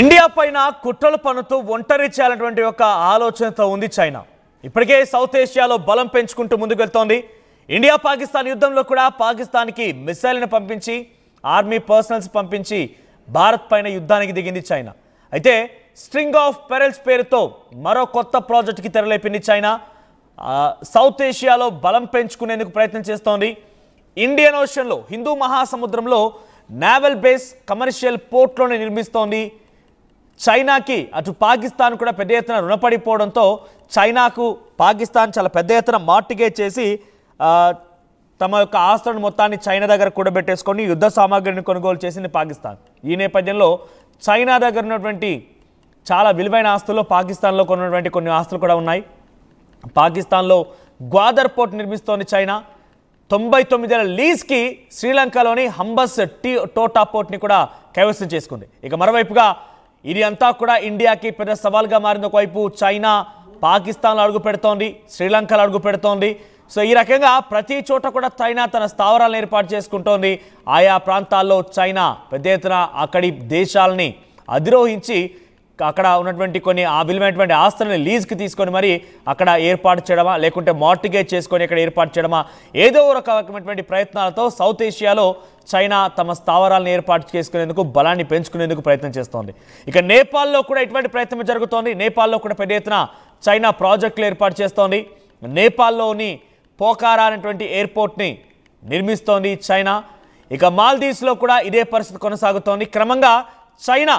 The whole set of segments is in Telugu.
ఇండియా పైన కుట్రలు పన్నుతూ ఒంటరి చేయాలనేటువంటి ఒక ఆలోచనతో ఉంది చైనా. ఇప్పటికే సౌత్ ఏషియాలో బలం పెంచుకుంటూ ముందుకు వెళ్తోంది. ఇండియా పాకిస్తాన్ యుద్ధంలో కూడా పాకిస్తాన్కి మిసైల్ని పంపించి ఆర్మీ పర్సనల్స్ పంపించి భారత్ పైన యుద్ధానికి దిగింది చైనా. అయితే స్ట్రింగ్ ఆఫ్ పెరల్స్ పేరుతో మరో కొత్త ప్రాజెక్టుకి తెరలేపింది చైనా. సౌత్ ఏషియాలో బలం పెంచుకునేందుకు ప్రయత్నం చేస్తోంది. ఇండియన్ ఓషన్లో హిందూ మహాసముద్రంలో నేవల్ బేస్ కమర్షియల్ పోర్ట్లోనే నిర్మిస్తోంది. చైనాకి అటు పాకిస్తాన్ కూడా పెద్ద ఎత్తున రుణపడిపోవడంతో చైనాకు పాకిస్తాన్ చాలా పెద్ద ఎత్తున మార్టిగేజ్ చేసి తమ యొక్క ఆస్తులను మొత్తాన్ని చైనా దగ్గర కూడబెట్టేసుకొని యుద్ధ సామాగ్రిని కొనుగోలు చేసింది పాకిస్తాన్. ఈ నేపథ్యంలో చైనా దగ్గర ఉన్నటువంటి చాలా విలువైన ఆస్తుల్లో పాకిస్తాన్లో కొన్నటువంటి కొన్ని ఆస్తులు కూడా ఉన్నాయి. పాకిస్తాన్లో గ్వాదర్ పోర్ట్ నిర్మిస్తోంది చైనా. 99 ఏళ్ల లీజ్కి శ్రీలంకలోని హంబస్ టోటా పోర్ట్ని కూడా కైవసం చేసుకుంది. ఇక మరోవైపుగా ఇది అంతా కూడా ఇండియాకి పెద్ద సవాల్గా మారింది. ఒకవైపు చైనా పాకిస్తాన్లో అడుగు పెడుతోంది, శ్రీలంకలో అడుగు పెడుతోంది. సో ఈ రకంగా ప్రతి చోట కూడా చైనా తన స్థావరాలను ఏర్పాటు చేసుకుంటోంది. ఆయా ప్రాంతాల్లో చైనా పెద్ద ఎత్తున అక్కడి దేశాలని అధిరోహించి అక్కడ ఉన్నటువంటి కొన్ని ఆ విలువైనటువంటి ఆస్తులను లీజ్కి తీసుకొని మరి అక్కడ ఏర్పాటు చేయడమా, లేకుంటే మార్టిగేజ్ చేసుకొని ఇక్కడ ఏర్పాటు చేయడమా, ఏదో రకమైనటువంటి ప్రయత్నాలతో సౌత్ ఏషియాలో చైనా తమ స్థావరాలను ఏర్పాటు చేసుకునేందుకు బలాన్ని పెంచుకునేందుకు ప్రయత్నం చేస్తోంది. ఇక నేపాల్లో కూడా ఇటువంటి ప్రయత్నం జరుగుతోంది. నేపాల్లో కూడా పెద్ద ఎత్తున చైనా ప్రాజెక్టులు ఏర్పాటు చేస్తోంది. నేపాల్లోని పోఖారా అనేటువంటి ఎయిర్పోర్ట్ని నిర్మిస్తోంది చైనా. ఇక మాల్దీవ్స్లో కూడా ఇదే పరిస్థితి కొనసాగుతోంది. క్రమంగా చైనా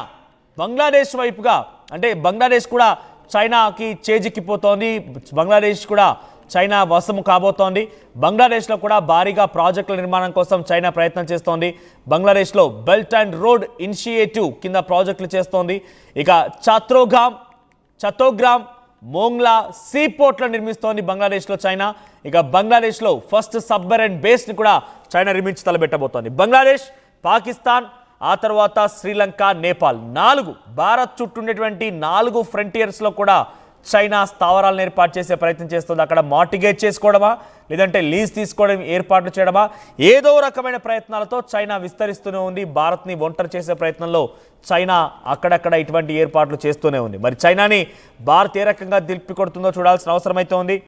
బంగ్లాదేశ్ వైపుగా, అంటే బంగ్లాదేశ్ కూడా చైనాకి చేజిక్కిపోతోంది. బంగ్లాదేశ్ కూడా చైనా వశము కాబోతోంది. బంగ్లాదేశ్లో కూడా భారీగా ప్రాజెక్టుల నిర్మాణం కోసం చైనా ప్రయత్నం చేస్తోంది. బంగ్లాదేశ్లో బెల్ట్ అండ్ రోడ్ ఇనిషియేటివ్ కింద ప్రాజెక్టులు చేస్తోంది. ఇక చతోగ్రామ్ మోంగ్లా సీ పోర్ట్లో నిర్మిస్తోంది బంగ్లాదేశ్లో చైనా. ఇక బంగ్లాదేశ్లో ఫస్ట్ సబ్మెరైన్ బేస్ని కూడా చైనా నిర్మించి తలబెట్టబోతోంది. బంగ్లాదేశ్, పాకిస్తాన్, ఆ తర్వాత శ్రీలంక, నేపాల్ 4 భారత్ చుట్టూ ఉండేటువంటి 4 ఫ్రంటియర్స్లో కూడా చైనా స్థావరాలను ఏర్పాటు చేసే ప్రయత్నం చేస్తుంది. అక్కడ మార్టిగేజ్ చేసుకోవడమా, లేదంటే లీజ్ తీసుకోవడం ఏర్పాట్లు చేయడమా, ఏదో రకమైన ప్రయత్నాలతో చైనా విస్తరిస్తూనే ఉంది. భారత్ని ఒంటరి చేసే ప్రయత్నంలో చైనా అక్కడక్కడ ఇటువంటి ఏర్పాట్లు చేస్తూనే ఉంది. మరి చైనాని భారత్ ఏ రకంగా దింపి కొడుతుందో చూడాల్సిన అవసరం అయితే ఉంది.